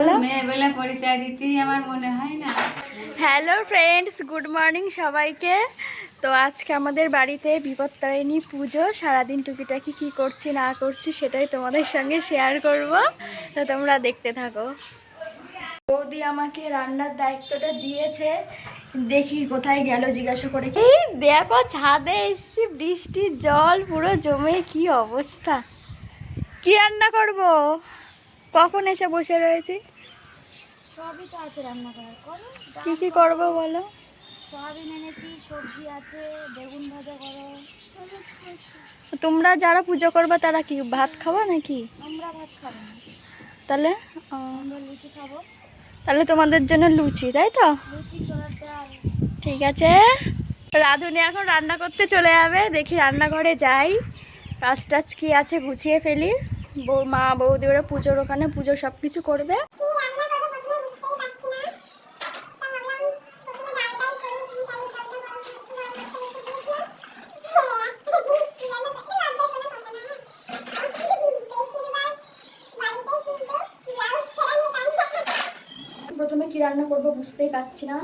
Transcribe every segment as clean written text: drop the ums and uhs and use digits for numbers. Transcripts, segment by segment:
মেয়েবেলা পরিচয় দিতেই আমার মনে হয় না। হ্যালো ফ্রেন্ডস, গুড মর্নিং সবাইকে। তো আজকে আমাদের বাড়িতে বিপত্তারিণী পুজো। সারাদিন টুকিটাকি কি করছি না করছি সেটাই তোমাদের সঙ্গে শেয়ার করব, তো তোমরা দেখতে থাকো। বৌদি আমাকে রান্নার দায়িত্বটা দিয়েছে, দেখি কোথায় গেল জিজ্ঞাসা করে। এই দেখো ছাদে এসছি, বৃষ্টির জল পুরো জমে কি অবস্থা। কি রান্না করব? কখন এসে বসে রয়েছি। সবই তো আছে রান্না করার। করো, কি কি করব বলো? সয়াবিন এনেছি, সবজি আছে, বেগুন ভাজা করো। তোমরা যারা পুজো করবে তারা কি ভাত খাবা নাকি? আমরা ভাত খাবো না, তাহলে আমরা লুচি খাবো। তাহলে তোমাদের জন্য লুচি, তাই তো? লুচি ছোলার ডাল। ঠিক আছে, রাঁধুনি এখন রান্না করতে চলে যাবে। দেখি রান্নাঘরে যাই, কাজ টাজ কি আছে গুছিয়ে ফেলি। মা বৌদি ওরা পুজোর ওখানে পুজো সব কিছু করবে। প্রথমে কি রান্না করব বুঝতেই পারছি না।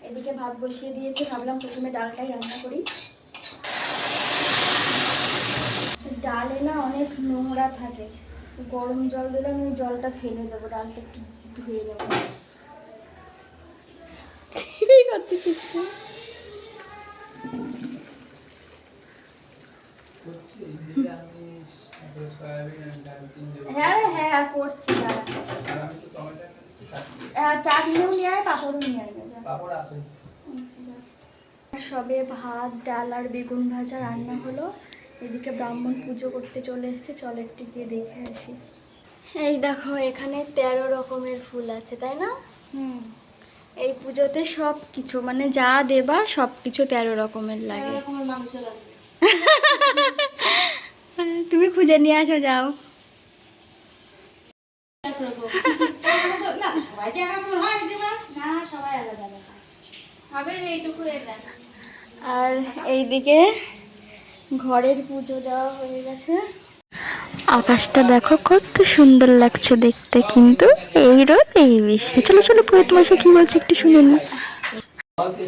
এদিকে ভাত বসিয়ে দিয়েছি, ভাবলাম প্রথমে ডালটাই রান্না করি। ডালে না অনেক নোংরা থাকে, গরম জল দিলে আমি জলটা ফেলে দেবো, ডালটা একটু ধুয়ে নেব। কি করতেছিস তুই? হ্যাঁ হ্যাঁ করছি, চাটনিও নিয়ে আয়, পাঁপড়ও নিয়ে আয়। সবে ভাত ডাল আর বেগুন ভাজা রান্না হলো। এদিকে ব্রাহ্মণ পুজো করতে চলে এসছে, চলো একটু গিয়ে দেখে আসি। এই দেখো এখানে 13 রকমের ফুল আছে, তাই না? এই পুজোতে সব কিছু মানে যা দেবা সব কিছু 13 রকমের লাগে। তুমি খুঁজে নিয়ে আসো, যাও। আর এইদিকে ঘরের পুজো দেওয়া হয়ে গেছে। আকাশটা দেখো কত সুন্দর লাগছে দেখতে, কিন্তু এই রোদ এই বৃষ্টি। চলো চলো পুরোহিত মশাই কি বলছে একটু শুনে নি।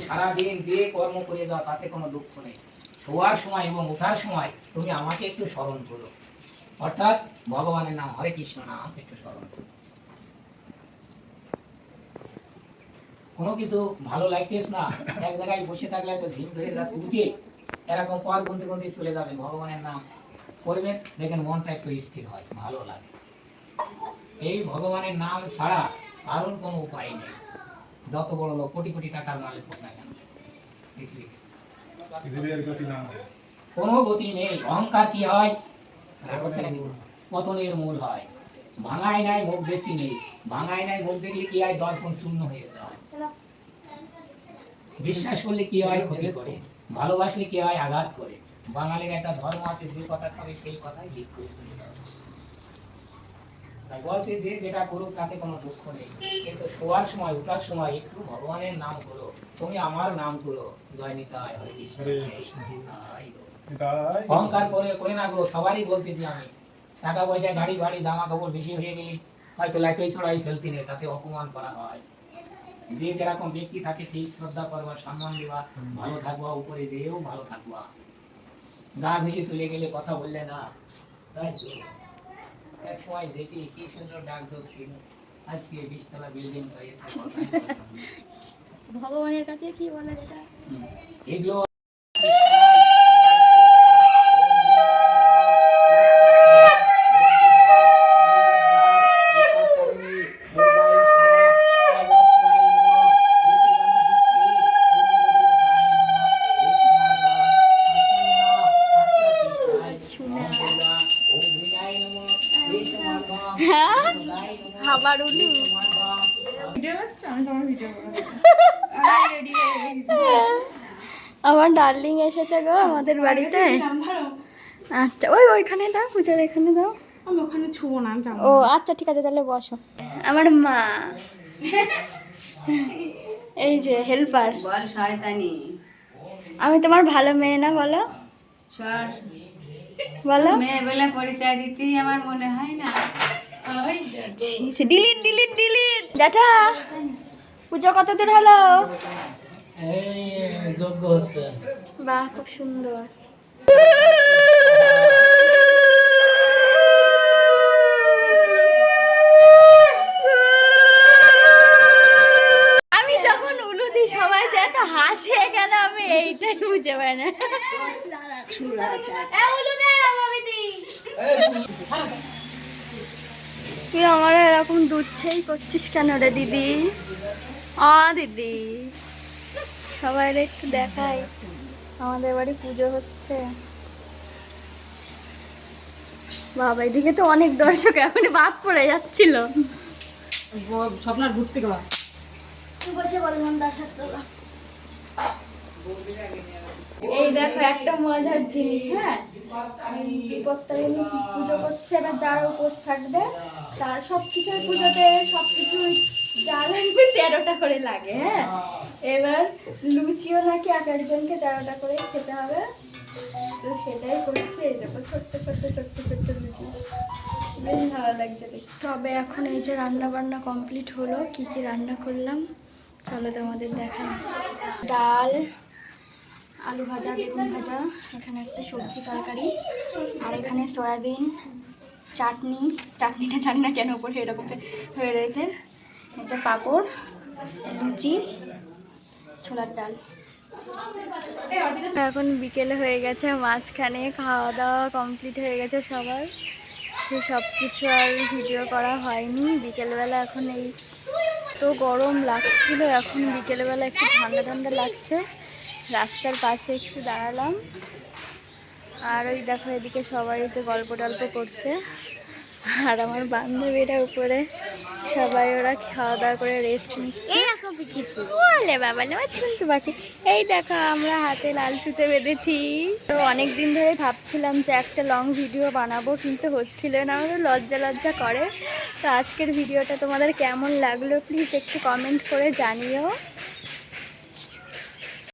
সারাদিন যে কর্ম করে যাও তাতে কোনো দুঃখ নেই। শোয়ার সময় এবং ওঠার সময় তুমি আমাকে একটু স্মরণ করো, অর্থাৎ ভগবানের নাম হরে কৃষ্ণ নাম একটু স্মরণ করো। কোনো কিছু ভালো লাগতেছ না, এক জায়গায় বসে থাকলে তো ঝিম ধরে যাচ্ছে, উঠে এরকম পর গুনতে গুনতে চলে যাবে, ভগবানের নাম করবে, দেখেন মনটা একটু স্থির হয়, ভালো লাগে। এই ভগবানের নাম ছাড়া কারণ কোনো উপায় নেই। যত বড় লোক কোটি কোটি টাকার মালিক হোক না কেন, কোনো গতি নেই। অহংকার কি হয়? পতনের মূল হয়। ভাঙায় নাই মুখ দেখতে নেই, ভাঙায় নাই মুখ দেখলে কি হয়? দর্পণ শূন্য হয়ে যায়। বিশ্বাস করলে কি হয়? ক্ষতি করে। ভালোবাসলে কি হয়? আঘাত করে। বাঙালির একটা ধর্ম আছে, যে কথা খাবে সেই কথাই লিখ করে চলে যাবে। বলছে যে যেটা করুক তাতে কোনো দুঃখ নেই, কিন্তু শোয়ার সময় ওঠার সময় একটু ভগবানের নাম করো, তুমি আমার নাম করো। জয় নিতাই, হরে কৃষ্ণ। অহংকার করে করে না গো, সবারই বলতেছি আমি। টাকা পয়সা গাড়ি বাড়ি জামা কাপড় বেশি হয়ে গেলে হয়তো লাইতেই ছড়াই ফেলতে নেই, তাতে অপমান করা হয়। যে যেরকম ব্যক্তি থাকে ঠিক শ্রদ্ধা করবা, সম্মান দেবা, ভালো থাকবা, উপরে যেও ভালো থাকবা। গা ঘেসে চলে গেলে কথা বললে না, তাই তো। এক সময় যেটি কি সুন্দর ডাক ছিল, আজকে 20 তলা বিল্ডিং হয়েছে। ভগবানের কাছে কি বলে এটা? এগুলো আমার ডার্লিং এসেছে গো আমাদের বাড়িতে। আচ্ছা ওইখানে দাও, পূজার এখানে দাও। আমি ওখানে ছুবো না। ও আচ্ছা ঠিক আছে, তাহলে বসো। আমার মা, এই যে হেল্পার। বল শয়তানি। আমি তোমার ভালো মেয়ে না বলো? সর। বলো। মেয়েবেলা পরিচয় দিতেই আমার মনে হয় না। ডিলিট ডিলিট ডিলিট জ্যাঠা পুজো কত দূর হলো? এই যোগ্য হচ্ছে। বাহ খুব সুন্দর। আমি যখন উলু দিই সবাই যে এত হাসে কেন আমি এইটাই বুঝে পাই না। তুই আমার এরকম দুধছেই করছিস কেন রে দিদি? দিদি সবাই একটু দেখাই আমাদের বাড়ি পুজো হচ্ছে। বাবা এদিকে তো অনেক দর্শক এখনই বাদ পড়ে যাচ্ছিল। স্বপ্নার ভূত থেকে বসে বললাম দর্শক তোলা। এই দেখো একটা মজার জিনিস, হ্যাঁ বিপত্তারিণী পুজো করছে, এবার যার উপোস থাকবে তার সবকিছুর পুজোতে সবকিছু যা লাগবে 13টা করে লাগে। হ্যাঁ এবার লুচিও নাকি এক একজনকে 13টা করে খেতে হবে, তো সেটাই করছে। এই দেখো ছোট্ট ছোট্ট ছোট্ট ছোট্ট লুচি, বেশ ভালো লাগছে দেখতে। তবে এখন এই যে রান্না বান্না কমপ্লিট হলো, কি কি রান্না করলাম চলো তোমাদের দেখাই। ডাল, আলু ভাজা, বেগুন ভাজা, এখানে একটা সবজি তরকারি, আর এখানে সয়াবিন চাটনি, চাটনিটা জানি না কেন উপরে এরকম হয়ে রয়েছে, এই যে পাঁপড়, লুচি, ছোলার ডাল। এখন বিকেলে হয়ে গেছে, মাঝখানে খাওয়া দাওয়া কমপ্লিট হয়ে গেছে সবার, সে সব কিছু আর ভিডিও করা হয়নি। বিকেলবেলা এখন এই তো গরম লাগছিল, এখন বিকেলবেলা একটু ঠান্ডা ঠান্ডা লাগছে, রাস্তার পাশে একটু দাঁড়ালাম। আর ওই দেখো এদিকে সবাই যে গল্প টল্প করছে, আর আমার বান্ধবীরা উপরে সবাই ওরা খাওয়া দাওয়া করে রেস্ট নিচ্ছে। বলে বাবা শুনতে পাখি। এই দেখো আমরা হাতে লাল সুতে বেঁধেছি। তো অনেক দিন ধরে ভাবছিলাম যে একটা লং ভিডিও বানাবো, কিন্তু হচ্ছিল না, আমাদের লজ্জা লজ্জা করে। তো আজকের ভিডিওটা তোমাদের কেমন লাগলো প্লিজ একটু কমেন্ট করে জানিও।